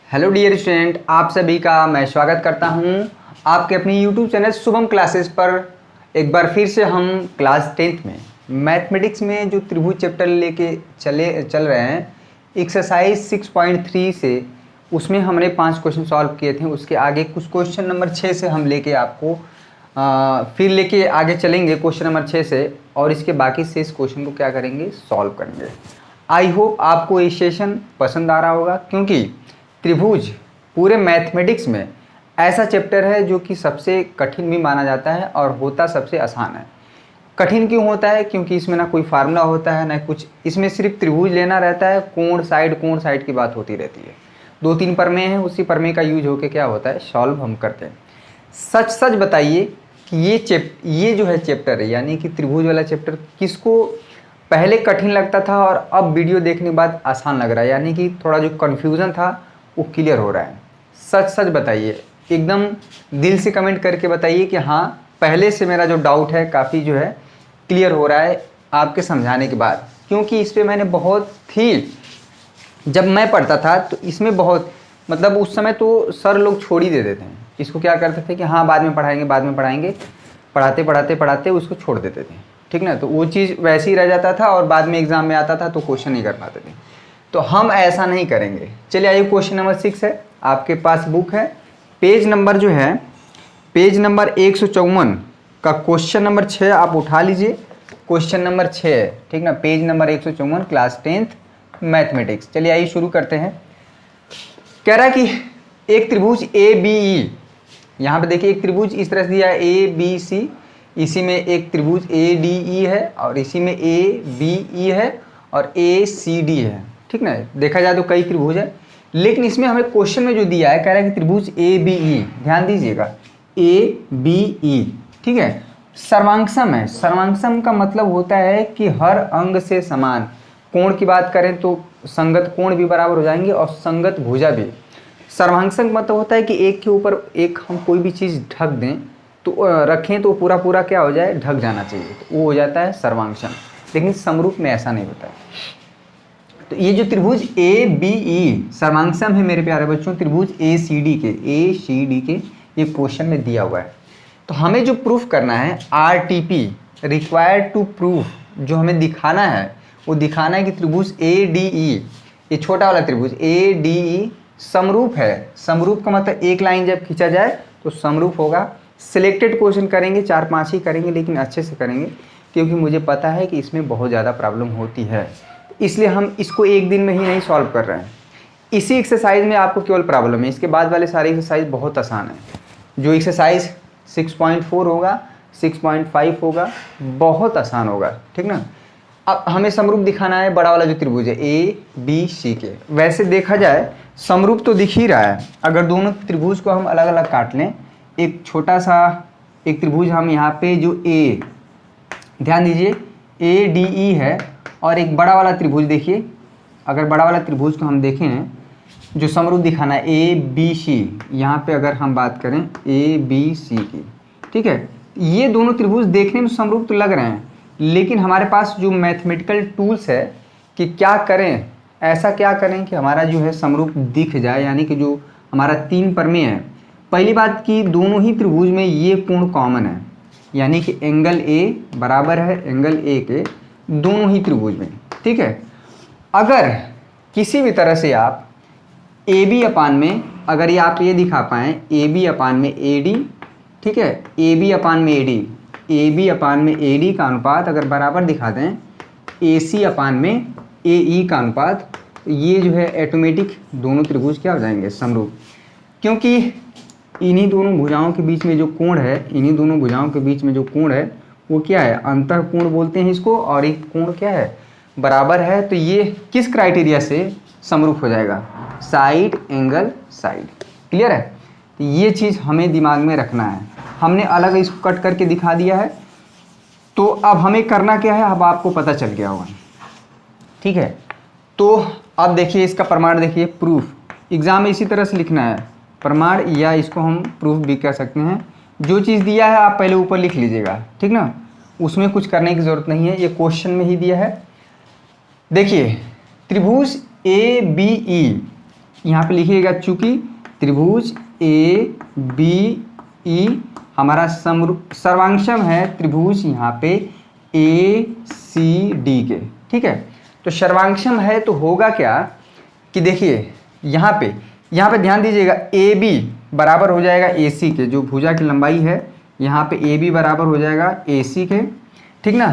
Hello dear student, आप सभी का मैं स्वागत करता हूं आपके अपनी यूट्यूब चैनल शुभम क्लासेस पर। एक बार फिर से हम क्लास 10th में मैथमेटिक्स में जो त्रिभुज चैप्टर लेके चल रहे हैं एक्सरसाइज 6.3 से, उसमें हमने 5 क्वेश्चन सॉल्व किए थे। उसके आगे कुछ क्वेश्चन नंबर 6 से हम लेके आपको फिर लेके आगे चलेंगे क्वेश्चन नंबर 6 से, और इसके बाकी शेष क्वेश्चन को क्या करेंगे, सॉल्व करेंगे। आई होप आपको ये सेशन पसंद आ रहा होगा, क्योंकि त्रिभुज पूरे मैथमेटिक्स में ऐसा चैप्टर है जो कि सबसे कठिन भी माना जाता है और होता सबसे आसान है। कठिन क्यों होता है? क्योंकि इसमें ना कोई फार्मूला होता है ना कुछ, इसमें सिर्फ त्रिभुज लेना रहता है, कोण साइड की बात होती रहती है। 2-3 प्रमेय हैं, उसी प्रमेय का यूज होके क्या होता है, सॉल्व हम करते हैं। सच बताइए कि ये जो है चैप्टर है, यानी कि त्रिभुज वाला चैप्टर, किसको पहले कठिन लगता था और अब वीडियो देखने के बाद आसान लग रहा है, यानी कि थोड़ा जो कन्फ्यूज़न था वो क्लियर हो रहा है। सच बताइए, एकदम दिल से कमेंट करके बताइए कि हाँ, पहले से मेरा जो डाउट है काफ़ी जो है क्लियर हो रहा है आपके समझाने के बाद। क्योंकि इस पर मैंने बहुत ही, जब मैं पढ़ता था तो इसमें बहुत, मतलब उस समय तो सर लोग छोड़ ही देते थे इसको। क्या करते थे कि हाँ बाद में पढ़ाएंगे, पढ़ाते उसको छोड़ देते थे, ठीक ना। तो वो चीज़ वैसे ही रह जाता था और बाद में एग्ज़ाम में आता था तो क्वेश्चन नहीं कर पाते थे। तो हम ऐसा नहीं करेंगे। चलिए आइए, क्वेश्चन नंबर 6 है, आपके पास बुक है, पेज नंबर जो है पेज नंबर 154 का क्वेश्चन नंबर 6 आप उठा लीजिए। क्वेश्चन नंबर 6 है, ठीक ना, page number 154, class 10th mathematics. चलिए आइए शुरू करते हैं। कह रहा है कि एक त्रिभुज ABE, यहाँ पे देखिए एक त्रिभुज इस तरह से दिया है ABC, इसी में एक त्रिभुज ADE है और इसी में ABE है और ACD है, ठीक ना। देखा जाए तो कई त्रिभुज है, लेकिन इसमें हमें क्वेश्चन में जो दिया है, कह रहा है कि त्रिभुज ABE, ध्यान दीजिएगा, ABE, ठीक है, सर्वांगसम है। सर्वांगसम का मतलब होता है कि हर अंग से समान। कोण की बात करें तो संगत कोण भी बराबर हो जाएंगे और संगत भुजा भी। सर्वांगसम मतलब होता है कि एक के ऊपर एक हम कोई भी चीज़ ढक दें तो रखें तो पूरा क्या हो जाए, ढक जाना चाहिए, तो वो हो जाता है सर्वांगसम। लेकिन समरूप में ऐसा नहीं होता है। तो ये जो त्रिभुज ABE सर्वांगसम है मेरे प्यारे बच्चों, त्रिभुज ACD के ये क्वेश्चन में दिया हुआ है। तो हमें जो प्रूफ करना है, RTP रिक्वायर्ड टू प्रूफ, जो हमें दिखाना है वो दिखाना है कि त्रिभुज ADE, ये छोटा वाला त्रिभुज ADE समरूप है। समरूप का मतलब एक लाइन जब खींचा जाए तो समरूप होगा। सिलेक्टेड क्वेश्चन करेंगे, 4-5 ही करेंगे, लेकिन अच्छे से करेंगे, क्योंकि मुझे पता है कि इसमें बहुत ज़्यादा प्रॉब्लम होती है, इसलिए हम इसको एक दिन में ही नहीं सॉल्व कर रहे हैं। इसी एक्सरसाइज में आपको केवल प्रॉब्लम है, इसके बाद वाले सारे एक्सरसाइज बहुत आसान है। जो एक्सरसाइज 6.4 होगा, 6.5 होगा, बहुत आसान होगा, ठीक ना। अब हमें समरूप दिखाना है बड़ा वाला जो त्रिभुज है ABC के। वैसे देखा जाए समरूप तो दिख ही रहा है। अगर दोनों त्रिभुज को हम अलग अलग काट लें, एक छोटा सा एक त्रिभुज हम यहाँ पे जो ध्यान दीजिए ADE है, और एक बड़ा वाला त्रिभुज देखिए, अगर बड़ा वाला त्रिभुज को हम देखें जो समरूप दिखाना है ABC, यहाँ पे अगर हम बात करें ABC की, ठीक है, ये दोनों त्रिभुज देखने में समरूप तो लग रहे हैं, लेकिन हमारे पास जो मैथमेटिकल टूल्स है कि क्या करें, ऐसा क्या करें कि हमारा जो है समरूप दिख जाए। यानी कि जो हमारा 3 प्रमेय है, पहली बात कि दोनों ही त्रिभुज में ये कोण कॉमन है, यानी कि एंगल A बराबर है एंगल A के दोनों ही त्रिभुज में, ठीक है। अगर किसी भी तरह से आप AB अपान में, अगर ये आप ये दिखा पाएँ AB अपान में AD, ठीक है, AB अपान में AD का अनुपात अगर बराबर दिखा दें AC अपान में AE का अनुपात, तो ये जो है ऑटोमेटिक दोनों त्रिभुज क्या हो जाएंगे, समरूप। क्योंकि इन्हीं दोनों भुजाओं के बीच में जो कोण है, वो क्या है, अंतःकोण बोलते हैं इसको, और एक कोण क्या है, बराबर है। तो ये किस क्राइटेरिया से समरूप हो जाएगा, साइड एंगल साइड। क्लियर है? तो ये चीज़ हमें दिमाग में रखना है। हमने अलग इसको कट करके दिखा दिया है, तो अब हमें करना क्या है, अब आपको पता चल गया होगा, ठीक है। तो अब देखिए इसका प्रमाण, देखिए प्रूफ, एग्जाम में इसी तरह से लिखना है, प्रमाण, या इसको हम प्रूफ भी कह सकते हैं। जो चीज़ दिया है आप पहले ऊपर लिख लीजिएगा, ठीक ना, उसमें कुछ करने की ज़रूरत नहीं है, ये क्वेश्चन में ही दिया है। देखिए त्रिभुज ABE यहाँ पे लिखिएगा, चूंकि त्रिभुज ए बी ई हमारा सर्वांशम है त्रिभुज यहाँ पे ए सी डी के। ठीक है, तो सर्वांशम है तो होगा क्या कि देखिए यहाँ पे ध्यान दीजिएगा, ए बी बराबर हो जाएगा ए सी के, जो भुजा की लंबाई है यहाँ पे ए बी बराबर हो जाएगा ए सी के। ठीक ना,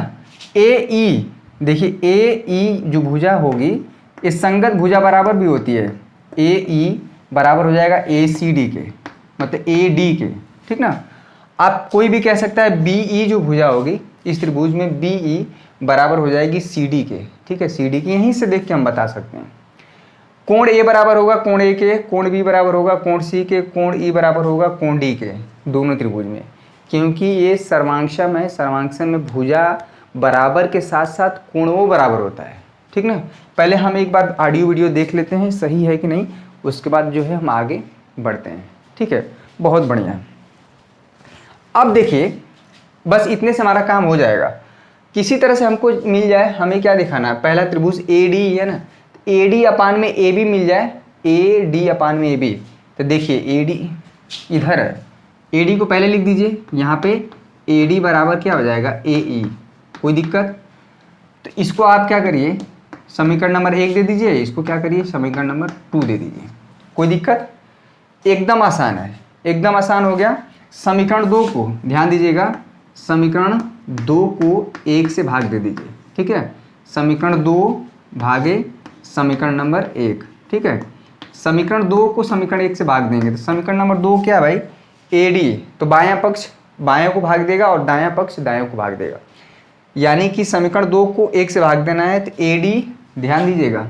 ए ई, देखिए ए ई जो भुजा होगी इस संगत भुजा बराबर भी होती है, ए ई बराबर हो जाएगा ए सी डी के, मतलब ए डी के। ठीक ना, आप कोई भी कह सकता है बी ई जो भुजा होगी इस त्रिभुज में बी ई बराबर हो जाएगी सी डी के। ठीक है, सी डी की, यहीं से देख के हम बता सकते हैं। कोण ए बराबर होगा कोण ए के, कोण बी बराबर होगा कोण सी के, कोण ई बराबर होगा कोण डी के, दोनों त्रिभुज में, क्योंकि ये सर्वांशम है। सर्वांशम में भुजा बराबर के साथ साथ कोणों बराबर होता है। ठीक ना, पहले हम एक बार ऑडियो वीडियो देख लेते हैं सही है कि नहीं, उसके बाद जो है हम आगे बढ़ते हैं। ठीक है, बहुत बढ़िया। अब देखिए बस इतने से हमारा काम हो जाएगा। किसी तरह से हमको मिल जाए, हमें क्या दिखाना है, पहला त्रिभुज ए डी है ना, ए डी अपान में ए बी मिल जाए, ए डी अपान में ए बी। तो देखिए ए डी इधर है, ए डी को पहले लिख दीजिए, यहाँ पे ए डी बराबर क्या हो जाएगा ए ई, कोई दिक्कत? तो इसको आप क्या करिए, समीकरण नंबर 1 दे दीजिए, इसको क्या करिए समीकरण नंबर 2 दे दीजिए, कोई दिक्कत? एकदम आसान है, एकदम आसान हो गया। समीकरण 2 को ध्यान दीजिएगा, समीकरण 2 को 1 से भाग दे दीजिए। ठीक है, समीकरण 2 भागे समीकरण नंबर 1। ठीक है, समीकरण 2 को समीकरण 1 से भाग देंगे तो समीकरण नंबर 2 क्या भाई, ए डी, तो बायां पक्ष बायों को भाग देगा और दायां पक्ष दायों को भाग देगा, यानी कि समीकरण 2 को 1 से भाग देना है। तो ए डी, ध्यान दीजिएगा,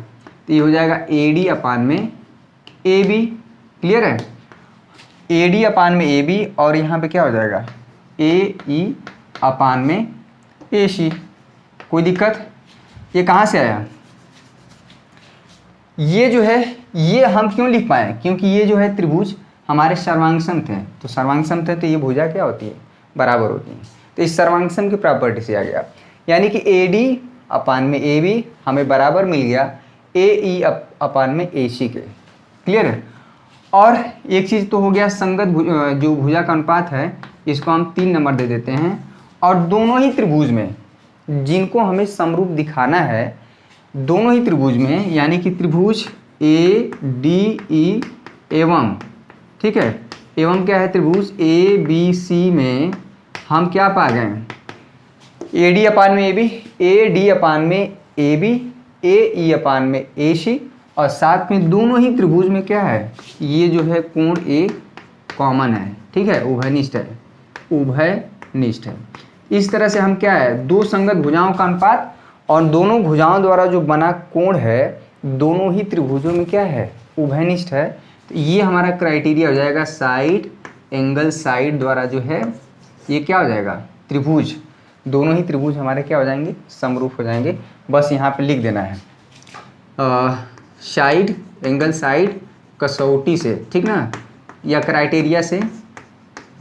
तो ये हो जाएगा ए डी अपान में ए बी, क्लियर है, ए डी अपान में ए बी, और यहाँ पे क्या हो जाएगा ए ई अपान में ए सी, कोई दिक्कत? ये कहाँ से आया? ये जो है ये हम क्यों लिख पाए, क्योंकि ये जो है त्रिभुज हमारे सर्वांगसम थे, तो सर्वांगसम थे तो ये भुजा क्या होती है, बराबर होती है। तो इस सर्वांगसम की प्रॉपर्टी से आ गया, यानी कि ए डी अपान में ए बी हमें बराबर मिल गया ए ई अपान में ए सी के, क्लियर है। और एक चीज़ तो हो गया, संगत जो भुजा का अनुपात है इसको हम 3 नंबर दे देते हैं, और दोनों ही त्रिभुज में जिनको हमें समरूप दिखाना है, दोनों ही त्रिभुज में, यानी कि त्रिभुज ए डी ई एवं, ठीक है, एवं क्या है त्रिभुज ए बी सी में हम क्या पा गए, ए डी अपान में ए बी, ए डी अपान में ए बी, ए ई अपान में ए सी, और साथ में दोनों ही त्रिभुज में क्या है, ये जो है कोण ए कॉमन है। ठीक है, उभयनिष्ठ है, उभयनिष्ठ है। इस तरह से हम क्या है, दो संगत भुजाओं का अनुपात और दोनों भुजाओं द्वारा जो बना कोण है दोनों ही त्रिभुजों में क्या है, उभयनिष्ठ है। तो ये हमारा क्राइटेरिया हो जाएगा, साइड एंगल साइड द्वारा जो है ये क्या हो जाएगा, त्रिभुज, दोनों ही त्रिभुज हमारे क्या हो जाएंगे, समरूप हो जाएंगे। बस यहाँ पे लिख देना है साइड एंगल साइड कसौटी से, ठीक ना, या क्राइटेरिया से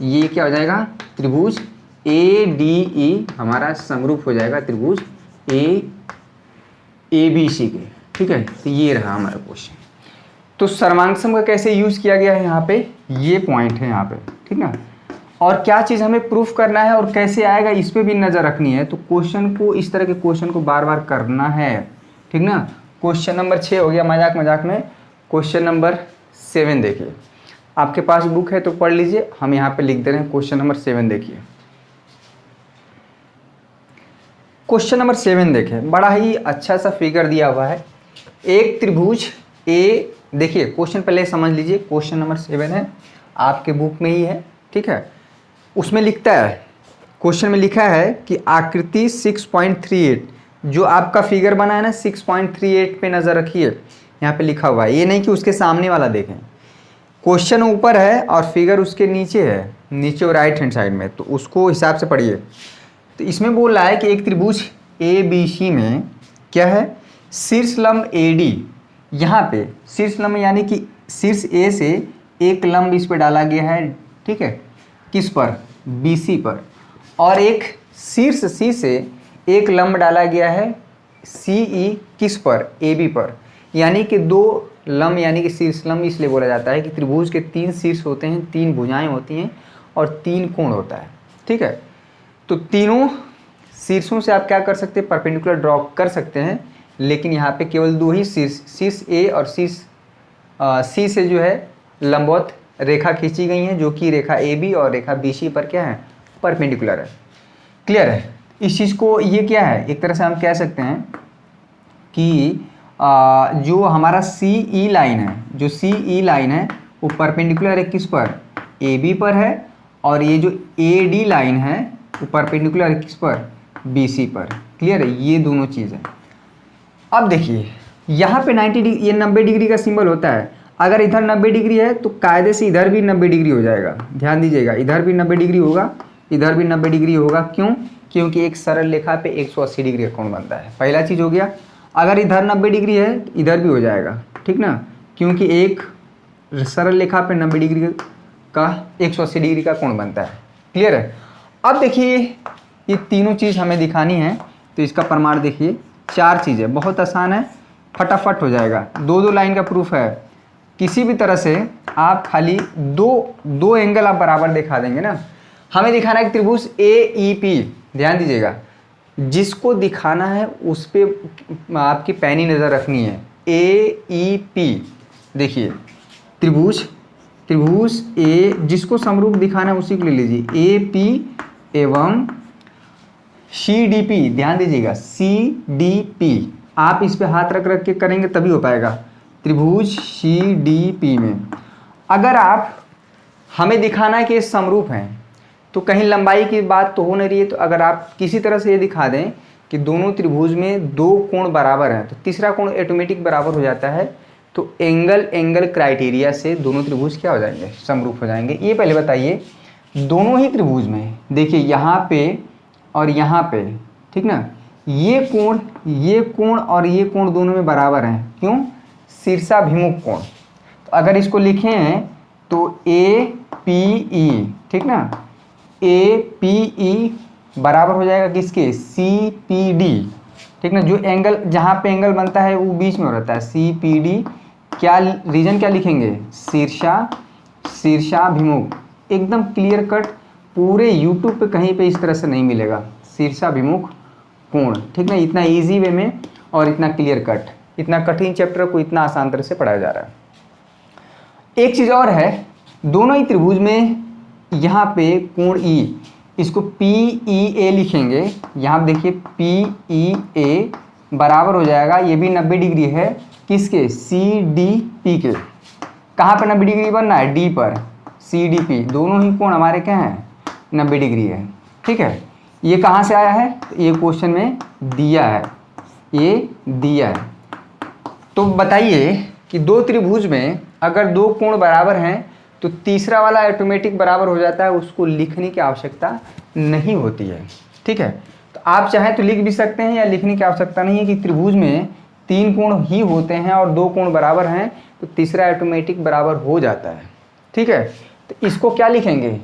ये क्या हो जाएगा, त्रिभुज ए डी ई हमारा समरूप हो जाएगा त्रिभुज ए बी सी के। ठीक है, तो ये रहा हमारा क्वेश्चन। तो सर्वांगसम का कैसे यूज किया गया है यहाँ पे, ये पॉइंट है यहाँ पे, ठीक ना, और क्या चीज़ हमें प्रूफ करना है और कैसे आएगा इस पे भी नज़र रखनी है। तो क्वेश्चन को, इस तरह के क्वेश्चन को बार बार करना है, ठीक ना। क्वेश्चन नंबर 6 हो गया, मजाक मजाक में क्वेश्चन नंबर 7 देखिए, आपके पास बुक है तो पढ़ लीजिए, हम यहाँ पे लिख दे रहे हैं क्वेश्चन नंबर 7 देखिए। क्वेश्चन नंबर 7 देखें, बड़ा ही अच्छा सा फिगर दिया हुआ है, एक त्रिभुज ए, देखिए क्वेश्चन पहले समझ लीजिए, क्वेश्चन नंबर 7 है, आपके बुक में ही है, ठीक है। उसमें लिखता है, क्वेश्चन में लिखा है कि आकृति 6.38, जो आपका फिगर बना है ना 6.38 पे नज़र रखिए, यहाँ पे लिखा हुआ है, ये नहीं कि उसके सामने वाला देखें। क्वेश्चन ऊपर है और फिगर उसके नीचे है, नीचे और राइट हैंड साइड में, तो उसको हिसाब से पढ़िए। तो इसमें बोल रहा है कि एक त्रिभुज ए बी सी में क्या है, शीर्ष लंब ए डी, यहाँ पे शीर्ष लंब यानी कि शीर्ष ए से एक लंब इस पर डाला गया है, ठीक है, किस पर, बी सी पर, और एक शीर्ष सी से एक लंब डाला गया है सी ई किस पर, ए बी पर, यानी कि दो लम यानी कि शीर्षलम इसलिए बोला जाता है कि त्रिभुज के 3 शीर्ष होते हैं, 3 भुजाएं होती हैं और 3 कोण होता है। ठीक है, तो तीनों शीर्षों से आप क्या कर सकते हैं, परपेंडिकुलर ड्रॉ कर सकते हैं, लेकिन यहाँ पे केवल 2 ही शीर्ष ए और शीर्ष सी से जो है लंबवत रेखा खींची गई हैं, जो कि रेखा ए बी और रेखा बी सी पर क्या है, परपेंडिकुलर है। क्लियर है? इस चीज़ को ये क्या है, एक तरह से हम कह सकते हैं कि जो हमारा सी ई लाइन है, जो सी ई लाइन है वो परपेंडिकुलर है किस पर, ए बी पर है, और ये जो ए डी लाइन है वो परपेंडिकुलर है किस पर, बी सी पर। क्लियर है? ये दोनों चीज़ है। अब देखिए यहाँ पे 90 डिग्री, ये 90 डिग्री का सिंबल होता है। अगर इधर 90 डिग्री है तो कायदे से इधर भी 90 डिग्री हो जाएगा। ध्यान दीजिएगा, इधर भी 90 डिग्री होगा, इधर भी 90 डिग्री होगा। क्यों? क्योंकि एक सरल रेखा पे 180 डिग्री का कोण बनता है। पहला चीज़ हो गया। अगर इधर 90 डिग्री है तो इधर भी हो जाएगा, ठीक ना, क्योंकि एक सरल रेखा पे 90 डिग्री का 180 डिग्री का कोण बनता है। क्लियर है? अब देखिए ये तीनों चीज़ हमें दिखानी है, तो इसका प्रमाण देखिए, 4 चीज़ें, बहुत आसान है, फटाफट हो जाएगा। 2 लाइन का प्रूफ है। किसी भी तरह से आप खाली दो एंगल आप बराबर दिखा देंगे ना। हमें दिखाना है कि त्रिभुज ए ई पी, ध्यान दीजिएगा, जिसको दिखाना है उस पर आपकी पैनी नज़र रखनी है। ए ई पी, देखिए त्रिभुज ए, जिसको समरूप दिखाना है उसी को ले लीजिए, ए पी एवं सी डी पी। ध्यान दीजिएगा, सी डी पी, आप इस पे हाथ रख के करेंगे तभी हो पाएगा। त्रिभुज सी डी पी में अगर आप हमें दिखाना है कि ये समरूप हैं, तो कहीं लंबाई की बात तो हो नहीं रही है, तो अगर आप किसी तरह से ये दिखा दें कि दोनों त्रिभुज में 2 कोण बराबर हैं, तो तीसरा कोण ऑटोमेटिक बराबर हो जाता है। तो एंगल क्राइटेरिया से दोनों त्रिभुज क्या हो जाएंगे, समरूप हो जाएंगे। ये पहले बताइए, दोनों ही त्रिभुज में देखिए यहाँ पे और यहाँ पे, ठीक ना, ये कोण और ये कोण दोनों में बराबर हैं। क्यों? शीर्षाभिमुख कोण। तो अगर इसको लिखें तो ए पी ई, ठीक ना, ए पी ई बराबर हो जाएगा किसके, सी पी डी, ठीक ना। जो एंगल, जहाँ पे एंगल बनता है वो बीच में रहता है, सी पी डी। क्या रीजन क्या लिखेंगे, शीर्षाभिमुख। एकदम क्लियर कट, पूरे यूट्यूब पे कहीं पे इस तरह से नहीं मिलेगा, शीर्षाभिमुख कोण, ठीक ना। इतना इजी वे में और इतना क्लियर कट, इतना कठिन चैप्टर को इतना आसान तरह से पढ़ाया जा रहा है। एक चीज़ और है, दोनों ही त्रिभुज में यहाँ पे कोण ई, इसको पी ई ए लिखेंगे। यहाँ देखिए पी ई ए बराबर हो जाएगा, ये भी 90 डिग्री है, किसके, सी डी पी के। कहाँ पर 90 डिग्री बनना है, डी पर, सी डी पी, दोनों ही कोण हमारे क्या हैं, 90 डिग्री है। ठीक है, ये कहाँ से आया है, ये क्वेश्चन में दिया है, ये दिया है। तो बताइए कि 2 त्रिभुज में अगर 2 कोण बराबर हैं तो तीसरा वाला ऑटोमेटिक बराबर हो जाता है, उसको लिखने की आवश्यकता नहीं होती है। ठीक है, तो आप चाहें तो लिख भी सकते हैं या लिखने की आवश्यकता नहीं है कि त्रिभुज में 3 कोण ही होते हैं और 2 कोण बराबर हैं तो तीसरा ऑटोमेटिक बराबर हो जाता है। ठीक है, तो इसको क्या लिखेंगे,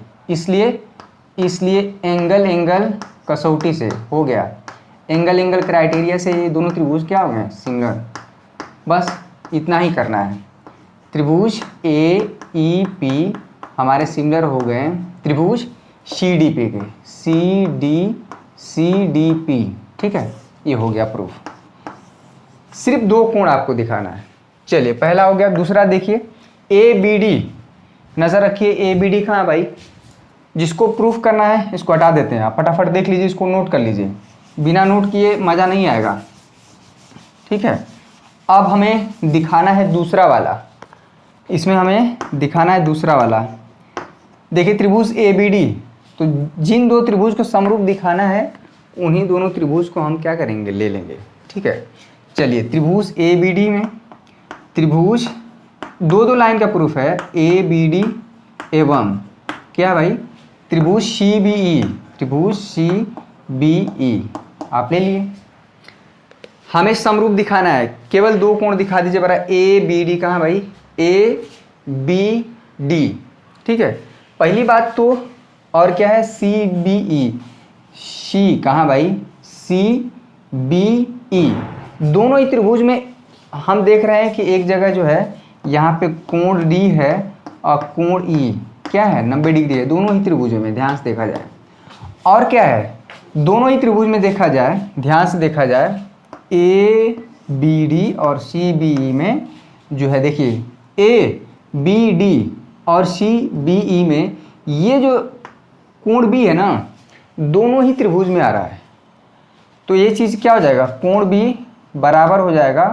इसलिए एंगल कसौटी से हो गया, एंगल क्राइटेरिया से ये दोनों त्रिभुज क्या हो गए, सिंगल। बस इतना ही करना है। त्रिभुज ए ई पी हमारे सिमिलर हो गए त्रिभुज सी डी पी के, सी डी पी। ठीक है, ये हो गया प्रूफ। सिर्फ 2 कोण आपको दिखाना है। चलिए, पहला हो गया। दूसरा देखिए, ए बी डी, नज़र रखिए, ए बी डी कहाँ है भाई, जिसको प्रूफ करना है इसको हटा देते हैं। आप फटाफट देख लीजिए, इसको नोट कर लीजिए, बिना नोट किए मज़ा नहीं आएगा। ठीक है, अब हमें दिखाना है दूसरा वाला, इसमें हमें दिखाना है दूसरा वाला। देखिए त्रिभुज ए बी डी, तो जिन 2 त्रिभुज को समरूप दिखाना है उन्हीं दोनों त्रिभुज को हम क्या करेंगे, ले लेंगे। ठीक है, चलिए त्रिभुज ए बी डी में त्रिभुज 2 लाइन का प्रूफ है, ए बी डी एवं क्या भाई, त्रिभुज सी बी ई, त्रिभुज सी बी ई आप ले लिए। हमें समरूप दिखाना है, केवल 2 कोण दिखा दीजिए बरा, ए बी डी कहाँ भाई, ए बी डी। ठीक है, पहली बात तो और क्या है, सी बी ई, सी कहाँ भाई, सी बी ई। दोनों ही त्रिभुज में हम देख रहे हैं कि एक जगह जो है यहाँ पे कोण डी है और कोण ई क्या है 90 डिग्री है, दोनों ही त्रिभुजों में ध्यान से देखा जाए। और क्या है, दोनों ही त्रिभुज में देखा जाए, ध्यान से देखा जाए, ए बी डी और सी बी ई में जो है, देखिए ए बी डी और सी बी ई में ये जो कोण बी है ना, दोनों ही त्रिभुज में आ रहा है। तो ये चीज़ क्या हो जाएगा, कोण बी बराबर हो जाएगा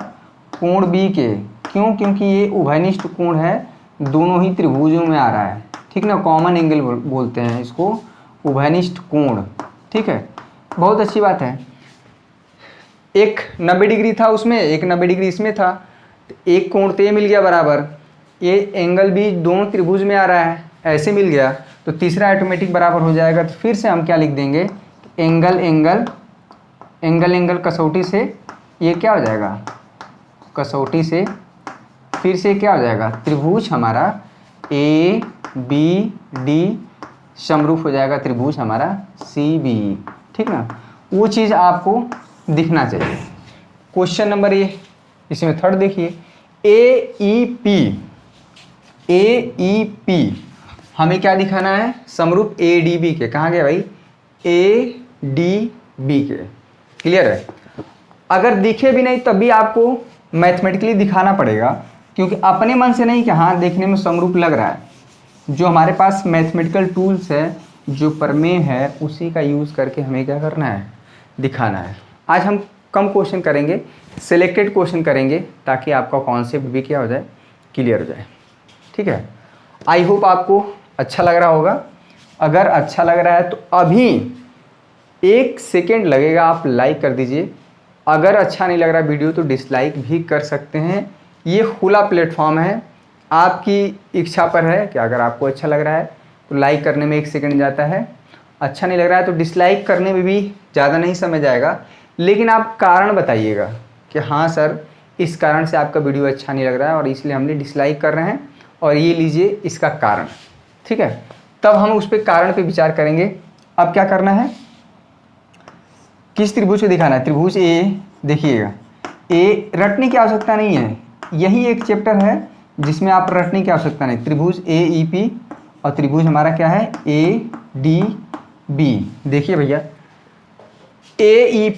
कोण बी के। क्यों? क्योंकि ये उभयनिष्ठ कोण है, दोनों ही त्रिभुजों में आ रहा है, ठीक ना। कॉमन एंगल बोलते हैं इसको, उभयनिष्ठ कोण, ठीक है। बहुत अच्छी बात है। एक 90 डिग्री था उसमें, एक 90 डिग्री इसमें था, तो एक कोण तो ये मिल गया बराबर, ये एंगल भी दोनों त्रिभुज में आ रहा है, ऐसे मिल गया, तो तीसरा ऑटोमेटिक बराबर हो जाएगा। तो फिर से हम क्या लिख देंगे, एंगल एंगल एंगल एंगल कसौटी से ये क्या हो जाएगा, कसौटी से फिर से क्या हो जाएगा, त्रिभुज हमारा ए बी डी समरूप हो जाएगा त्रिभुज हमारा सी बी, ठीक ना। वो चीज़ आपको दिखना चाहिए। क्वेश्चन नंबर ये, इसमें थर्ड देखिए, ए ई पी हमें क्या दिखाना है, समरूप ए डी बी के। कहाँ गया भाई, ए डी बी के, क्लियर है। अगर दिखे भी नहीं तब भी आपको मैथमेटिकली दिखाना पड़ेगा, क्योंकि अपने मन से नहीं कि हाँ देखने में समरूप लग रहा है। जो हमारे पास मैथमेटिकल टूल्स है, जो प्रमेय है, उसी का यूज़ करके हमें क्या करना है, दिखाना है। आज हम कम क्वेश्चन करेंगे, सिलेक्टेड क्वेश्चन करेंगे, ताकि आपका कॉन्सेप्ट भी क्या हो जाए, क्लियर हो जाए, ठीक है। आई होप आपको अच्छा लग रहा होगा। अगर अच्छा लग रहा है तो अभी 1 सेकेंड लगेगा, आप लाइक कर दीजिए। अगर अच्छा नहीं लग रहा वीडियो तो डिसलाइक भी कर सकते हैं। ये खुला प्लेटफॉर्म है, आपकी इच्छा पर है कि अगर आपको अच्छा लग रहा है तो लाइक करने में 1 सेकेंड जाता है, अच्छा नहीं लग रहा है तो डिसलाइक करने में भी ज़्यादा नहीं समय जाएगा। लेकिन आप कारण बताइएगा कि हाँ सर इस कारण से आपका वीडियो अच्छा नहीं लग रहा है और इसलिए हमने डिसलाइक कर रहे हैं, और ये लीजिए इसका कारण, ठीक है। तब हम उस पर कारण पे विचार करेंगे। अब क्या करना है, किस त्रिभुज को दिखाना है, त्रिभुज ए। देखिएगा, ए रटने की आवश्यकता नहीं है, यही एक चैप्टर है जिसमें आप रटने की आवश्यकता नहीं। त्रिभुज ए ई पी और त्रिभुज हमारा क्या है, ए डी बी। देखिए भैया, ए ई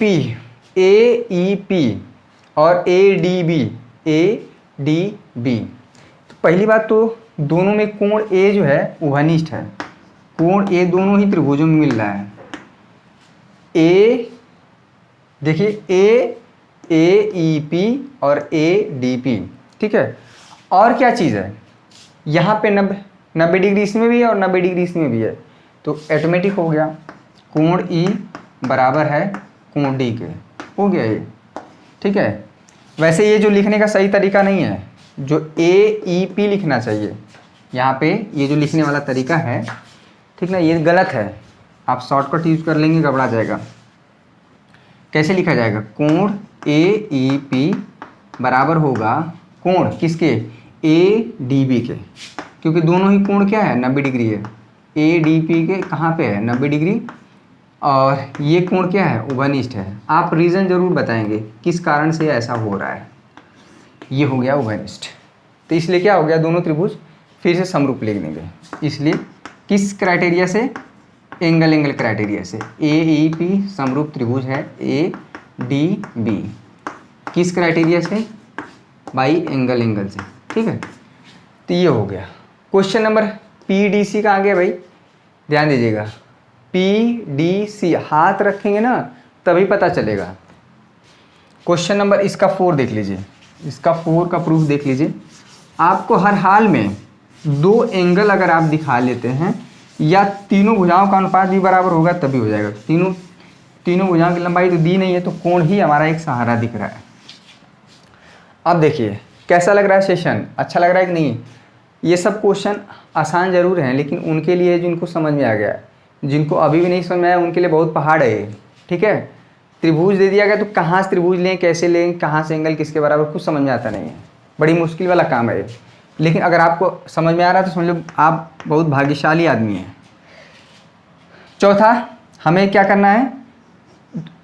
पी और ए डी बी। तो पहली बात तो दोनों में कोण ए जो है उभयनिष्ठ है, कोण ए दोनों ही त्रिभुजों में मिल रहा है। ए देखिए, ए ई पी और ए डी पी, ठीक है। और क्या चीज़ है, यहाँ पे 90 डिग्री इसमें भी है और 90 डिग्री इसमें भी है, तो ऑटोमेटिक हो गया कोण ई बराबर है कोण डी के, हो गया ये, ठीक है। वैसे ये जो लिखने का सही तरीका नहीं है, जो ए ई पी लिखना चाहिए यहाँ पे, ये जो लिखने वाला तरीका है, ठीक ना, ये गलत है। आप शॉर्टकट यूज कर लेंगे, घबरा जाएगा। कैसे लिखा जाएगा, कोण ए ई पी बराबर होगा कोण किसके, ए डी बी के, क्योंकि दोनों ही कोण क्या है, 90 डिग्री है। ए डी पी के कहाँ पे है, 90 डिग्री, और ये कोण क्या है, उभयनिष्ठ है। आप रीज़न ज़रूर बताएंगे किस कारण से ऐसा हो रहा है। ये हो गया उभयनिष्ठ, तो इसलिए क्या हो गया, दोनों त्रिभुज फिर से समरूप लिख देंगे। इसलिए किस क्राइटेरिया से, एंगल क्राइटेरिया से। ए ई पी समरूप त्रिभुज है ए डी बी, किस क्राइटेरिया से, बाई एंगल से, ठीक है। तो ये हो गया। Question number P D C का आ गया भाई, ध्यान दीजिएगा। पी डी सी हाथ रखेंगे ना तभी पता चलेगा। क्वेश्चन नंबर इसका 4 देख लीजिए, इसका 4 का प्रूफ देख लीजिए। आपको हर हाल में 2 एंगल अगर आप दिखा लेते हैं, या तीनों भुजाओं का अनुपात भी बराबर होगा तभी हो जाएगा। तीनों भुजाओं की लंबाई तो दी नहीं है, तो कोण ही हमारा एक सहारा दिख रहा है। अब देखिए कैसा लग रहा है सेशन, अच्छा लग रहा है कि नहीं। ये सब क्वेश्चन आसान ज़रूर हैं, लेकिन उनके लिए जिनको समझ में आ गया है, जिनको अभी भी नहीं समझ में आया उनके लिए बहुत पहाड़ है, ठीक है। त्रिभुज दे दिया गया तो कहाँ से त्रिभुज लें, कैसे लें, कहाँ से एंगल किसके बराबर, कुछ समझ में आता नहीं है, बड़ी मुश्किल वाला काम है। लेकिन अगर आपको समझ में आ रहा है तो समझ लो आप बहुत भाग्यशाली आदमी हैं। चौथा, हमें क्या करना है,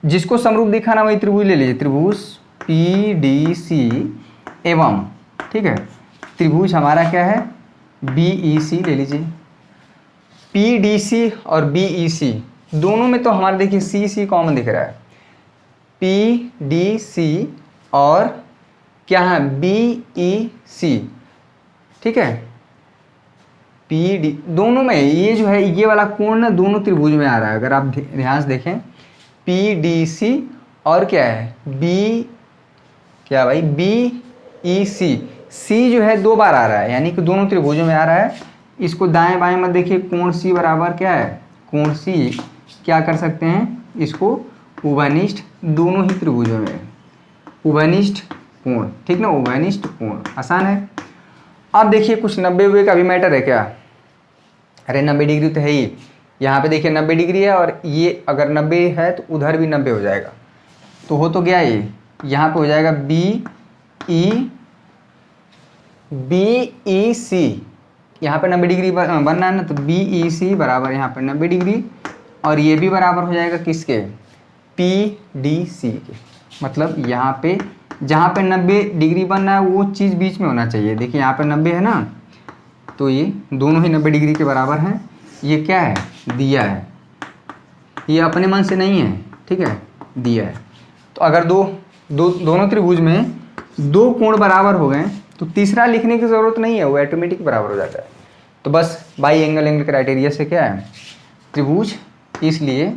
जिसको समरूप दिखाना वही त्रिभुज ले लीजिए। त्रिभुज पी डी सी एवं, ठीक है, त्रिभुज हमारा क्या है, BEC ले लीजिए। PDC और BEC दोनों में तो हमारा देखिए CC कॉमन दिख रहा है, PDC और क्या है BEC, ठीक है। PD दोनों में ये जो है ये वाला कोण ना दोनों त्रिभुज में आ रहा है। अगर आप ध्यान से देखें PDC और क्या है क्या भाई BEC, C जो है 2 बार आ रहा है, यानी कि दोनों त्रिभुजों में आ रहा है। इसको दाएं बाएं मत देखिए, कोण C बराबर क्या है, कोण C क्या कर सकते हैं, इसको उभयनिष्ठ दोनों ही त्रिभुजों में उभयनिष्ठ कोण, ठीक ना, उभयनिष्ठ कोण आसान है। अब देखिए कुछ 90 हुए का भी मैटर है क्या, अरे 90 डिग्री तो है ही, यहाँ पे देखिए 90 डिग्री है और ये अगर 90 है तो उधर भी 90 हो जाएगा, तो हो तो गया ये, यहाँ पे हो जाएगा BEC, यहाँ पे 90 डिग्री बनना है ना, तो BEC बराबर यहाँ पे 90 डिग्री और ये भी बराबर हो जाएगा किसके, PDC के। मतलब यहाँ पे जहाँ पे 90 डिग्री बनना है वो चीज़ बीच में होना चाहिए। देखिए यहाँ पे 90 है ना, तो ये दोनों ही 90 डिग्री के बराबर हैं। ये क्या है, दिया है, ये अपने मन से नहीं है, ठीक है, दिया है। तो अगर दोनों त्रिभुज में 2 कोण बराबर हो गए तो तीसरा लिखने की ज़रूरत नहीं है, वो ऑटोमेटिक बराबर हो जाता है। तो बस बाई एंगल क्राइटेरिया से क्या है, त्रिभुज, इसलिए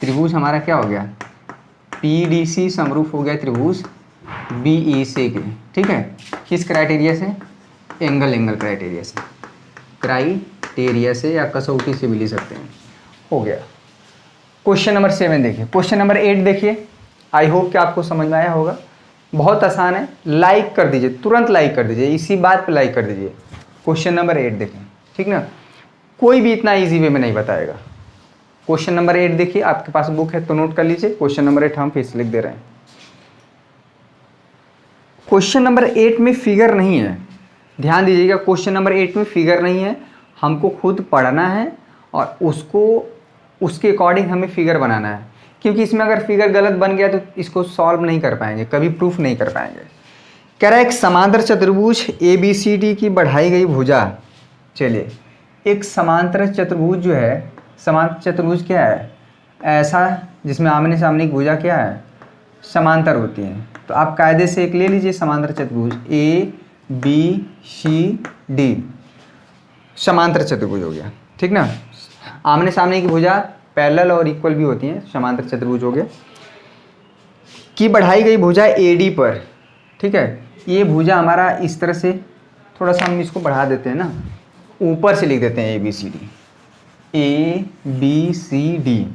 त्रिभुज हमारा क्या हो गया, PDC समरूप हो गया त्रिभुज BEC के, ठीक है, किस क्राइटेरिया से, एंगल क्राइटेरिया से या कसौटी से भी ले सकते हैं। हो गया। क्वेश्चन नंबर 7 देखिए, क्वेश्चन नंबर 8 देखिए, आई होप कि आपको समझ में आया होगा। बहुत आसान है, लाइक कर दीजिए, तुरंत लाइक कर दीजिए, इसी बात पे लाइक कर दीजिए। क्वेश्चन नंबर 8 देखें, ठीक ना, कोई भी इतना इजी वे में नहीं बताएगा। क्वेश्चन नंबर 8 देखिए, आपके पास बुक है तो नोट कर लीजिए। क्वेश्चन नंबर 8 हम फिर से लिख दे रहे हैं। क्वेश्चन नंबर 8 में फिगर नहीं है, ध्यान दीजिएगा, क्वेश्चन नंबर 8 में फिगर नहीं है, हमको खुद पढ़ना है और उसके अकॉर्डिंग हमें फिगर बनाना है, क्योंकि इसमें अगर फिगर गलत बन गया तो इसको सॉल्व नहीं कर पाएंगे, कभी प्रूफ नहीं कर पाएंगे। कह रहा है एक समांतर चतुर्भुज ABCD की बढ़ाई गई भुजा, चलिए एक समांतर चतुर्भुज जो है, समांतर चतुर्भुज क्या है, ऐसा जिसमें आमने सामने की भुजा क्या है, समांतर होती है। तो आप कायदे से एक ले लीजिए समांतर चतुर्भुज ABCD, समांतर चतुर्भुज हो गया, ठीक ना। आमने सामने की भुजा पैरेलल और इक्वल भी होती हैं, समांतर चतुर्भुज हो गया। की बढ़ाई गई भुजा AD पर, ठीक है, ये भुजा हमारा इस तरह से, थोड़ा सा हम इसको बढ़ा देते हैं ना, ऊपर से लिख देते हैं ABCD,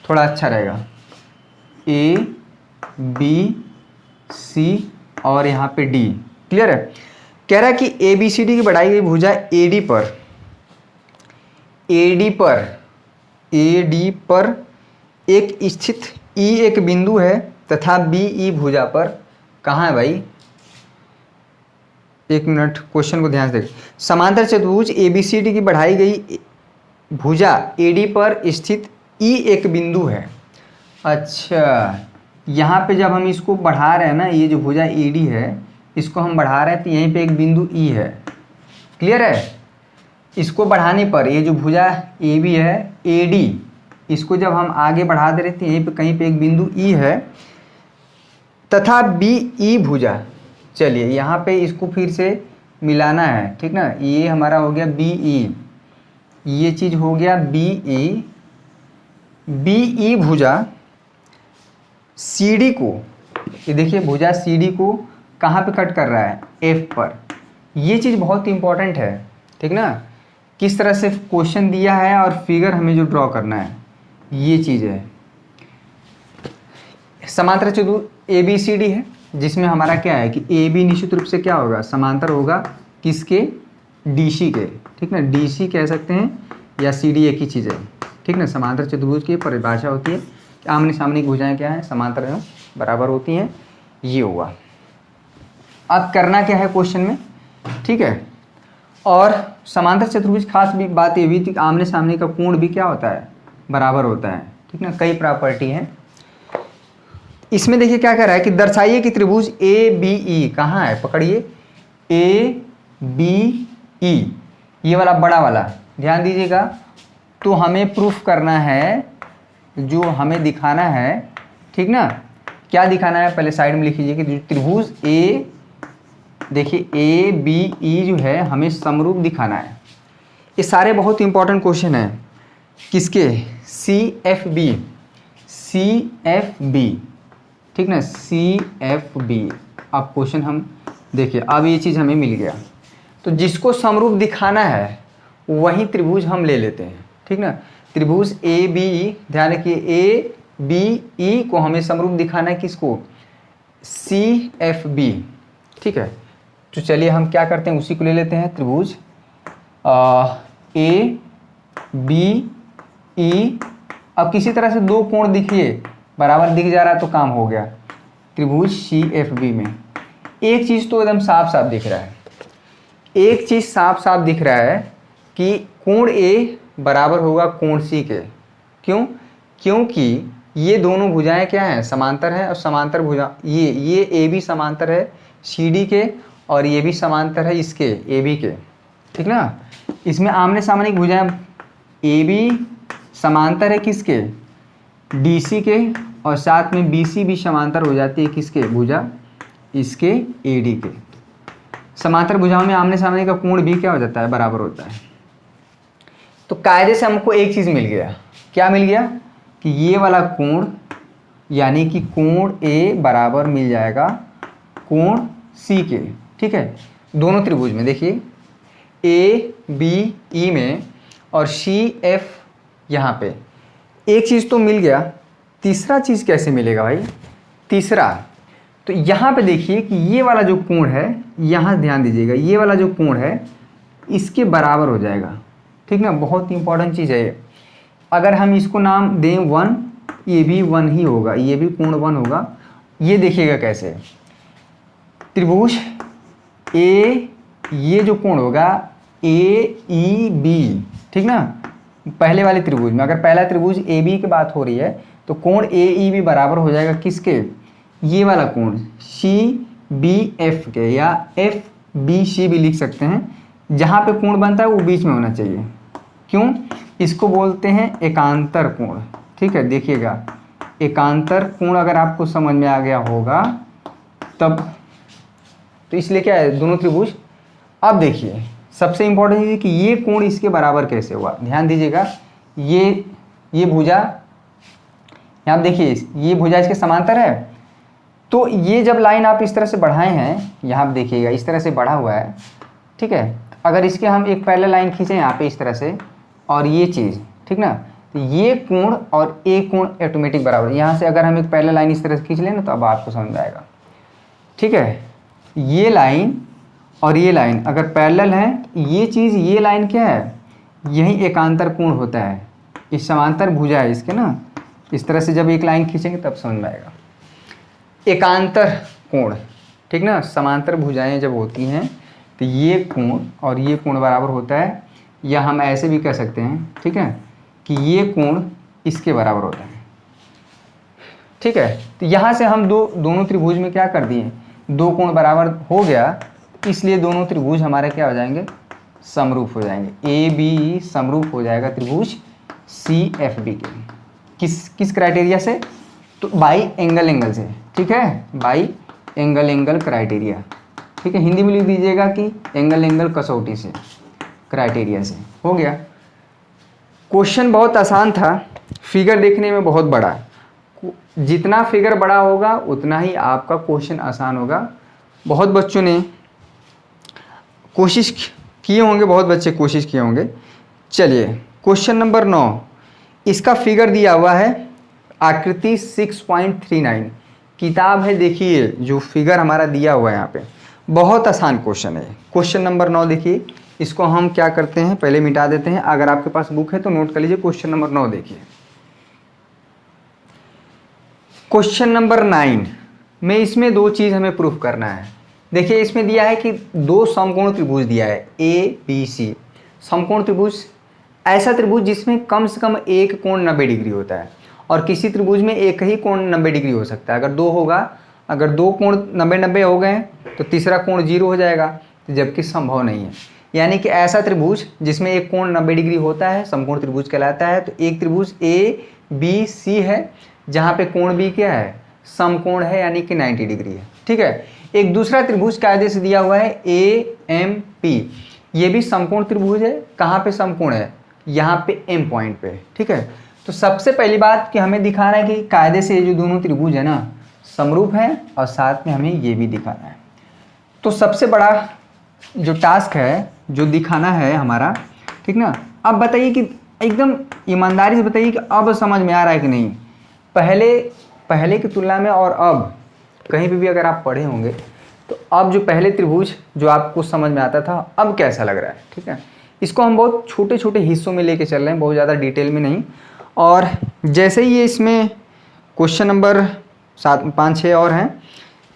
थोड़ा अच्छा रहेगा, ABC और यहाँ पे D, क्लियर है। कह रहा है कि ABCD की बढ़ाई गई भुजा AD पर एक स्थित E एक बिंदु है तथा BE भुजा पर कहाँ है भाई, एक मिनट क्वेश्चन को ध्यान से देखें। समांतर चतुर्भुज ABCD की बढ़ाई गई भुजा AD पर स्थित E एक बिंदु है। अच्छा, यहाँ पे जब हम इसको बढ़ा रहे हैं ना, ये जो भुजा AD है इसको हम बढ़ा रहे हैं तो यहीं पे एक बिंदु E है, क्लियर है। इसको बढ़ाने पर ये जो भुजा AB है AD, इसको जब हम आगे बढ़ा दे रहे थे यहीं पे कहीं पे एक बिंदु E है तथा BE भुजा, चलिए यहाँ पे इसको फिर से मिलाना है, ठीक ना। ये हमारा हो गया BE, ये चीज़ हो गया BE भुजा CD को, ये देखिए भुजा CD को कहाँ पे कट कर रहा है, F पर। ये चीज़ बहुत इंपॉर्टेंट है, ठीक ना, किस तरह से क्वेश्चन दिया है और फिगर हमें जो ड्रॉ करना है, ये चीज़ है। समांतर चतुर्भुज ABCD है जिसमें हमारा क्या है कि AB निश्चित रूप से क्या होगा, समांतर होगा किसके, DC के, ठीक ना, DC कह सकते हैं या CD एक ही चीज़ है, ठीक ना। समांतर चतुर्भुज की परिभाषा होती है कि आमने सामने की भुजाएं क्या हैं, समांतर एवं बराबर होती हैं, ये हुआ। अब करना क्या है क्वेश्चन में, ठीक है। और समांतर चतुर्भुज खास भी बात ये भी थी कि आमने सामने का कोण भी क्या होता है, बराबर होता है, ठीक ना। कई प्रॉपर्टी हैं, इसमें देखिए क्या कह रहा है कि दर्शाइए कि त्रिभुज ए बी ई कहाँ है, पकड़िए ए बी ई, ये वाला बड़ा वाला, ध्यान दीजिएगा। तो हमें प्रूफ करना है, जो हमें दिखाना है, ठीक ना, क्या दिखाना है पहले साइड में लिख लीजिए कि त्रिभुज ए, देखिए ए बी ई जो है हमें समरूप दिखाना है। ये सारे बहुत इंपॉर्टेंट क्वेश्चन हैं किसके, CFB, ठीक ना, CFB। अब क्वेश्चन हम देखिए, अब ये चीज़ हमें मिल गया, तो जिसको समरूप दिखाना है वही त्रिभुज हम ले लेते हैं, ठीक ना। त्रिभुज ABE, ध्यान रखिए ABE को हमें समरूप दिखाना है किसको, CFB, ठीक है। तो चलिए हम क्या करते हैं, उसी को ले लेते हैं, त्रिभुज ABE। अब किसी तरह से दो कोण दिखिए, बराबर दिख जा रहा है तो काम हो गया। त्रिभुज CFB में एक चीज़ तो एकदम साफ साफ दिख रहा है, एक चीज़ साफ साफ दिख रहा है कि कोण A बराबर होगा कोण C के। क्यों? क्योंकि ये दोनों भुजाएं क्या हैं, समांतर हैं, और समांतर भुजा ये AB समांतर है CD के, और ये भी समांतर है इसके AB के, ठीक ना। इसमें आमने सामने की भुजाएं, AB समांतर है किसके, DC के, और साथ में BC भी समांतर हो जाती है किसके, भुजा इसके AD के। समांतर भुजाओं में आमने सामने का कोण भी क्या हो जाता है, बराबर होता है। तो कायदे से हमको एक चीज़ मिल गया, क्या मिल गया कि ये वाला कोण, यानी कि कोण A बराबर मिल जाएगा कोण C के, ठीक है। दोनों त्रिभुज में देखिए ABE में और CF यहाँ पे एक चीज़ तो मिल गया, तीसरा चीज़ कैसे मिलेगा भाई, तीसरा तो यहाँ पे देखिए कि ये वाला जो कोण है, यहाँ ध्यान दीजिएगा, ये वाला जो कोण है इसके बराबर हो जाएगा, ठीक ना। बहुत इंपॉर्टेंट चीज़ है ये। अगर हम इसको नाम दें 1, ये भी 1 ही होगा, ये भी कोण 1 होगा। ये देखिएगा कैसे, त्रिभुज ए, ये जो कोण होगा AEB, ठीक ना, पहले वाले त्रिभुज में, अगर पहला त्रिभुज AB की बात हो रही है तो कोण AEB बराबर हो जाएगा किसके, ये वाला कोण CBF के, या FBC भी लिख सकते हैं। जहाँ पे कोण बनता है वो बीच में होना चाहिए। क्यों? इसको बोलते हैं एकांतर कोण, ठीक है। देखिएगा एकांतर कोण अगर आपको समझ में आ गया होगा तब, तो इसलिए क्या है, दोनों त्रिभुज। अब देखिए सबसे इंपॉर्टेंट चीज़ कि ये कोण इसके बराबर कैसे हुआ, ध्यान दीजिएगा। ये भुजा, यहाँ देखिए ये भुजा इसके समांतर है, तो ये जब लाइन आप इस तरह से बढ़ाए हैं, यहाँ देखिएगा इस तरह से बढ़ा हुआ है, ठीक है। अगर इसके हम एक पैरेलल लाइन खींचें यहाँ पे इस तरह से, और ये चीज़, ठीक ना, तो ये कोण और एक कोण ऑटोमेटिक बराबर। यहाँ से अगर हम एक पैरेलल लाइन इस तरह से खींच लें ना, तो अब आपको समझ में आएगा, ठीक है। ये लाइन और ये लाइन अगर पैरेलल है, ये चीज़, ये लाइन क्या है, यही एकांतर कोण होता है, इस समांतर भुजा है इसके ना। इस तरह से जब एक लाइन खींचेंगे तब समझ में आएगा एकांतर कोण, ठीक ना। समांतर भुजाएं जब होती हैं तो ये कोण और ये कोण बराबर होता है, या हम ऐसे भी कह सकते हैं, ठीक है, कि ये कोण इसके बराबर होता है, ठीक है। तो यहाँ से हम दोनों त्रिभुज में क्या कर दिए, दो कोण बराबर हो गया, इसलिए दोनों त्रिभुज हमारे क्या हो जाएंगे, समरूप हो जाएंगे। ABE समरूप हो जाएगा त्रिभुज CFB के। किस क्राइटेरिया से, तो बाई एंगल से, ठीक है, बाई एंगल क्राइटेरिया, ठीक है। हिंदी में लिख दीजिएगा कि एंगल कसौटी से, क्राइटेरिया से। हो गया। क्वेश्चन बहुत आसान था, फिगर देखने में बहुत बड़ा, जितना फिगर बड़ा होगा उतना ही आपका क्वेश्चन आसान होगा। बहुत बच्चों ने कोशिश किए होंगे, बहुत बच्चे कोशिश किए होंगे। चलिए क्वेश्चन नंबर 9, इसका फिगर दिया हुआ है आकृति 6.39, किताब है, देखिए जो फिगर हमारा दिया हुआ है यहाँ पे, बहुत आसान क्वेश्चन है। क्वेश्चन नंबर 9 देखिए, इसको हम क्या करते हैं, पहले मिटा देते हैं। अगर आपके पास बुक है तो नोट कर लीजिए। क्वेश्चन नंबर 9 देखिए। क्वेश्चन नंबर 9 में इसमें दो चीज़ हमें प्रूफ करना है। देखिए इसमें दिया है कि दो समकोण त्रिभुज दिया है ABC। समकोण त्रिभुज ऐसा त्रिभुज जिसमें कम से कम एक कोण 90 डिग्री होता है, और किसी त्रिभुज में एक ही कोण 90 डिग्री हो सकता है। अगर दो होगा, अगर दो कोण 90-90 हो गए तो तीसरा कोण 0 हो जाएगा, तो जबकि संभव नहीं है। यानी कि ऐसा त्रिभुज जिसमें एक कोण 90 डिग्री होता है समकोण त्रिभुज कहलाता है। तो एक त्रिभुज ABC है जहाँ पे कोण B क्या है, समकोण है, यानी कि 90 डिग्री है। ठीक है। एक दूसरा त्रिभुज कायदे से दिया हुआ है AMP, ये भी समकोण त्रिभुज है। कहाँ पे समकोण है, यहाँ पे M पॉइंट पे। ठीक है। तो सबसे पहली बात कि हमें दिखाना है कि कायदे से ये जो दोनों त्रिभुज है ना समरूप है, और साथ में हमें ये भी दिखाना है। तो सबसे बड़ा जो टास्क है जो दिखाना है हमारा, ठीक ना। अब बताइए कि एकदम ईमानदारी से बताइए कि अब समझ में आ रहा है कि नहीं। पहले की तुलना में और अब कहीं पे भी अगर आप पढ़े होंगे तो अब जो पहले त्रिभुज जो आपको समझ में आता था अब कैसा लग रहा है। ठीक है। इसको हम बहुत छोटे छोटे हिस्सों में लेके चल रहे हैं, बहुत ज़्यादा डिटेल में नहीं। और जैसे ही ये इसमें क्वेश्चन नंबर 7-5-6 और हैं,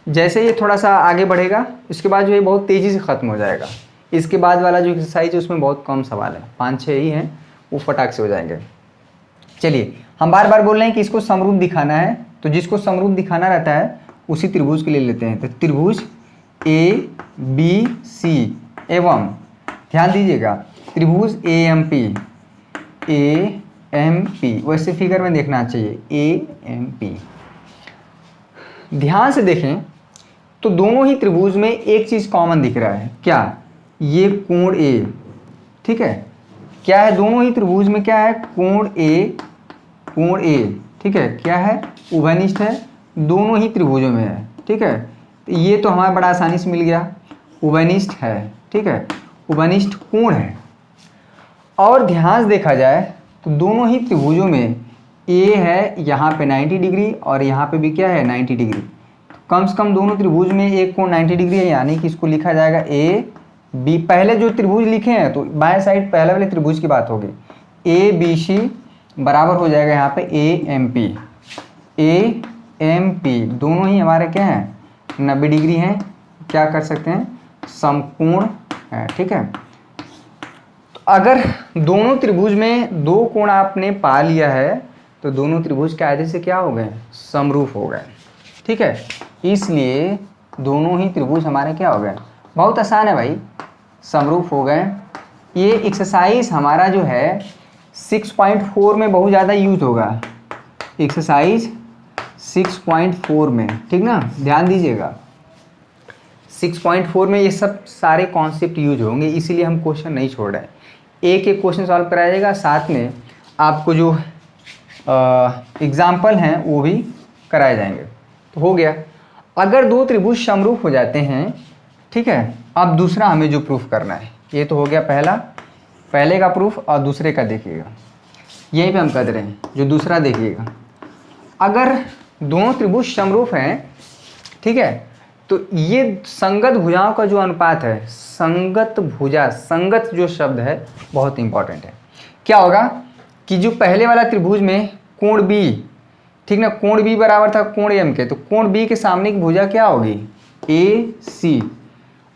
जैसे ये थोड़ा सा आगे बढ़ेगा इसके बाद जो है बहुत तेज़ी से ख़त्म हो जाएगा। इसके बाद वाला जो एक्सरसाइज है उसमें बहुत कम सवाल है, 5-6 ही हैं, वो फटाक से हो जाएंगे। चलिए, हम बार बार बोल रहे हैं कि इसको समरूप दिखाना है, तो जिसको समरूप दिखाना रहता है उसी त्रिभुज के लिए लेते हैं। तो त्रिभुज ABC एवं ध्यान दीजिएगा त्रिभुज AMP, वैसे फिगर में देखना चाहिए AMP। ध्यान से देखें तो दोनों ही त्रिभुज में एक चीज़ कॉमन दिख रहा है, क्या, ये कोण A। ठीक है। क्या है दोनों ही त्रिभुज में, क्या है, कोण A। ठीक है। क्या है, उभयनिष्ठ है, दोनों ही त्रिभुजों में है। ठीक है। तो ये तो हमारा बड़ा आसानी से मिल गया, उभयनिष्ठ है। ठीक है। उभयनिष्ठ कोण है। और ध्यान से देखा जाए तो दोनों ही त्रिभुजों में A है यहाँ पे 90 डिग्री और यहाँ पे भी क्या है 90 डिग्री। कम से कम दोनों त्रिभुज में एक कोण 90 डिग्री है, यानी कि इसको लिखा जाएगा AB। पहले जो त्रिभुज लिखे हैं तो बाएं साइड पहले वाले त्रिभुज की बात होगी, ABC बराबर हो जाएगा यहाँ पे AMP। दोनों ही हमारे क्या हैं 90 डिग्री हैं, क्या कर सकते हैं, समकोण है। ठीक है। तो अगर दोनों त्रिभुज में दो कोण आपने पा लिया है तो दोनों त्रिभुज कायदे से क्या हो गए, समरूप हो गए। ठीक है। इसलिए दोनों ही त्रिभुज हमारे क्या हो गए, बहुत आसान है भाई, समरूप हो गए। ये एक्सरसाइज हमारा जो है 6.4 में बहुत ज़्यादा यूज होगा, एक्सरसाइज 6.4 में। ठीक ना, ध्यान दीजिएगा 6.4 में ये सब सारे कॉन्सेप्ट यूज होंगे, इसीलिए हम क्वेश्चन नहीं छोड़ रहे हैं। एक एक क्वेश्चन सॉल्व कराया जाएगा, साथ में आपको जो एग्जाम्पल हैं वो भी कराए जाएंगे। तो हो गया। अगर दो त्रिभुज समरूप हो जाते हैं, ठीक है, अब दूसरा हमें जो प्रूफ करना है, ये तो हो गया पहले का प्रूफ, और दूसरे का देखिएगा, यहीं पे हम कर रहे हैं। जो दूसरा देखिएगा, अगर दोनों त्रिभुज समरूप हैं, ठीक है, तो ये संगत भुजाओं का जो अनुपात है, संगत भुजा, संगत जो शब्द है बहुत इंपॉर्टेंट है। क्या होगा कि जो पहले वाला त्रिभुज में कोण B, ठीक ना, कोण B बराबर था कोण M के, तो कोण B के सामने की भुजा क्या होगी, AC,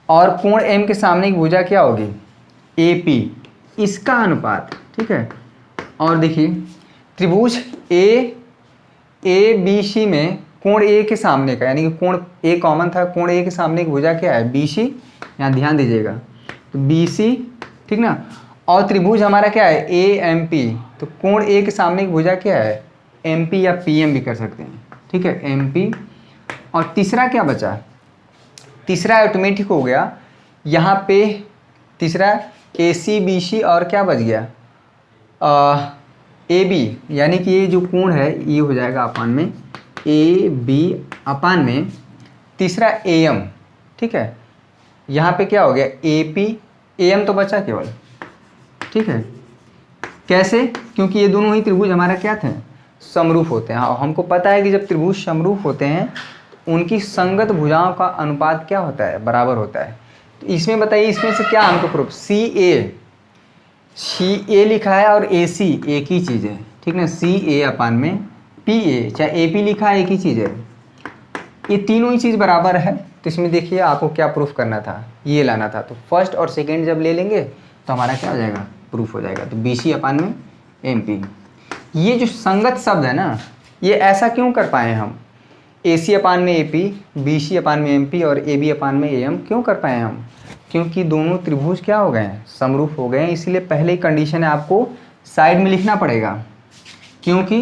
और कोण M के सामने की भुजा क्या होगी, AP, इसका अनुपात। ठीक है। और देखिए त्रिभुज ABC में कोण A के सामने का, यानी कि कोण A कॉमन था, कोण A के सामने की भुजा क्या है, BC। यहाँ ध्यान दीजिएगा, तो BC, ठीक ना, और त्रिभुज हमारा क्या है AMP, तो कोण A के सामने की भुजा क्या है, MP या PM भी कर सकते हैं। ठीक है, MP। और तीसरा क्या बचा, तीसरा ऑटोमेटिक हो गया यहाँ पे, तीसरा AC BC, और क्या बच गया AB, यानी कि ये जो कोण है ये हो जाएगा अपान में AB अपान में तीसरा AM। ठीक है। यहाँ पे क्या हो गया AP, AM तो बचा केवल। ठीक है। कैसे, क्योंकि ये दोनों ही त्रिभुज हमारा क्या थे, समरूप होते हैं। हाँ, हमको पता है कि जब त्रिभुज समरूप होते हैं तो उनकी संगत भुजाओं का अनुपात क्या होता है, बराबर होता है। तो इसमें बताइए, इसमें से क्या हमको प्रूफ, CA लिखा है और AC एक ही चीज़ है। ठीक ना, CA अपान में PA, चाहे AP लिखा है एक ही चीज़ है, ये तीनों ही चीज़ बराबर है। तो इसमें देखिए आपको क्या प्रूफ करना था, ये लाना था। तो फर्स्ट और सेकेंड जब ले लेंगे तो हमारा क्या हो जाएगा, प्रूफ हो जाएगा। तो BC अपान में MP। ये जो संगत शब्द है ना, ये ऐसा क्यों कर पाए हम? AC अपान में AP, BC अपान में MP और AB अपान में AM क्यों कर पाए हम? क्योंकि दोनों त्रिभुज क्या हो गए हैं? समरूप हो गए हैं। इसीलिए पहले ही कंडीशन है आपको साइड में लिखना पड़ेगा, क्योंकि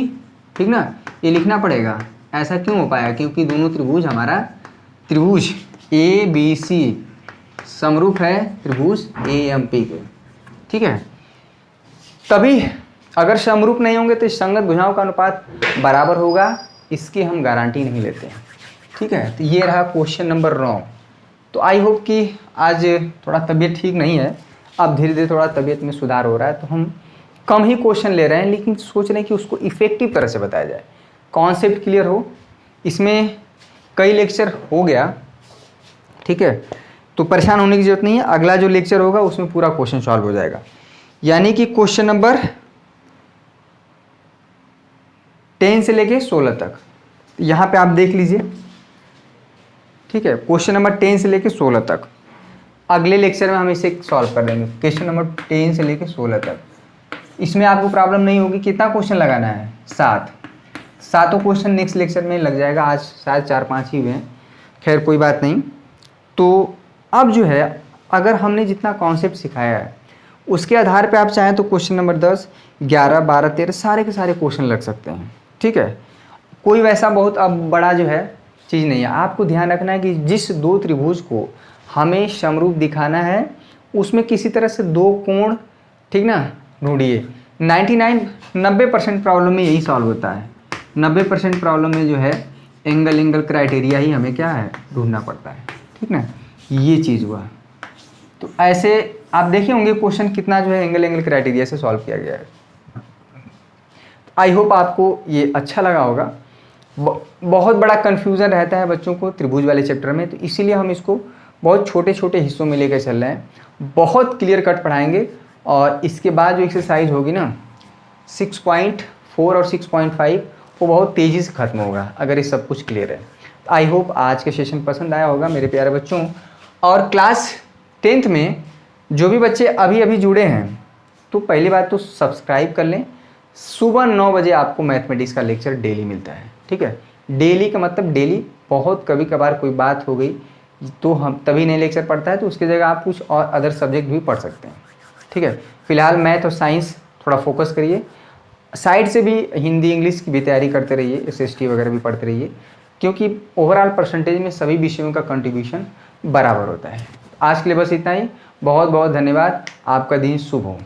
ठीक ना, ये लिखना पड़ेगा। ऐसा क्यों हो पाया? क्योंकि दोनों त्रिभुज हमारा त्रिभुज ABC समरूप है त्रिभुज AMP के, ठीक है। तभी अगर समरूप नहीं होंगे तो संगत भुजाओं का अनुपात बराबर होगा, इसकी हम गारंटी नहीं लेते हैं, ठीक है। तो ये रहा क्वेश्चन नंबर 9। तो आई होप कि आज थोड़ा तबीयत ठीक नहीं है, अब धीरे धीरे थोड़ा तबीयत में सुधार हो रहा है, तो हम कम ही क्वेश्चन ले रहे हैं, लेकिन सोच रहे हैं कि उसको इफेक्टिव तरह से बताया जाए, कॉन्सेप्ट क्लियर हो। इसमें कई लेक्चर हो गया, ठीक है, तो परेशान होने की जरूरत नहीं है। अगला जो लेक्चर होगा उसमें पूरा क्वेश्चन सॉल्व हो जाएगा, यानी कि क्वेश्चन नंबर 10 से लेके 16 तक यहाँ पे आप देख लीजिए, ठीक है। क्वेश्चन नंबर 10 से लेके 16 तक अगले लेक्चर में हम इसे सॉल्व कर देंगे। क्वेश्चन नंबर 10 से लेके 16 तक इसमें आपको प्रॉब्लम नहीं होगी। कितना क्वेश्चन लगाना है? 7। सातों क्वेश्चन नेक्स्ट लेक्चर में लग जाएगा, आज शायद 4-5 ही हुए हैं, खैर कोई बात नहीं। तो अब जो है, अगर हमने जितना कॉन्सेप्ट सिखाया है उसके आधार पे आप चाहें तो क्वेश्चन नंबर 10, 11, 12, 13 सारे के सारे क्वेश्चन लग सकते हैं, ठीक है। कोई वैसा बहुत अब बड़ा जो है चीज़ नहीं है। आपको ध्यान रखना है कि जिस दो त्रिभुज को हमें समरूप दिखाना है उसमें किसी तरह से दो कोण, ठीक ना, ढूंढिए। 90% प्रॉब्लम में यही सॉल्व होता है। 90% प्रॉब्लम में जो है एंगल क्राइटेरिया ही हमें क्या है, ढूंढना पड़ता है, ठीक ना। ये चीज़ हुआ। तो ऐसे आप देखे होंगे क्वेश्चन कितना जो है एंगल क्राइटेरिया से सॉल्व किया गया है। आई होप आपको ये अच्छा लगा होगा। बहुत बड़ा कन्फ्यूज़न रहता है बच्चों को त्रिभुज वाले चैप्टर में, तो इसीलिए हम इसको बहुत छोटे छोटे हिस्सों में लेकर चल रहे हैं। बहुत क्लियर कट पढ़ाएंगे, और इसके बाद जो एक्सरसाइज होगी ना 6.4 और 6.5 वो बहुत तेज़ी से ख़त्म होगा अगर ये सब कुछ क्लियर है। आई होप आज के सेशन पसंद आया होगा मेरे प्यारे बच्चों। और क्लास 10th में जो भी बच्चे अभी अभी जुड़े हैं, तो पहली बात तो सब्सक्राइब कर लें। सुबह 9 बजे आपको मैथमेटिक्स का लेक्चर डेली मिलता है, ठीक है। डेली का मतलब डेली, बहुत कभी कभार कोई बात हो गई तो हम तभी नहीं लेक्चर पढ़ता है, तो उसकी जगह आप कुछ और अदर सब्जेक्ट भी पढ़ सकते हैं, ठीक है। फिलहाल मैथ और साइंस थोड़ा फोकस करिए, साइड से भी हिंदी इंग्लिश की भी तैयारी करते रहिए, SST वगैरह भी पढ़ते रहिए, क्योंकि ओवरऑल परसेंटेज में सभी विषयों का कंट्रीब्यूशन बराबर होता है। आज के लिए बस इतना ही। बहुत बहुत धन्यवाद। आपका दिन शुभ हो।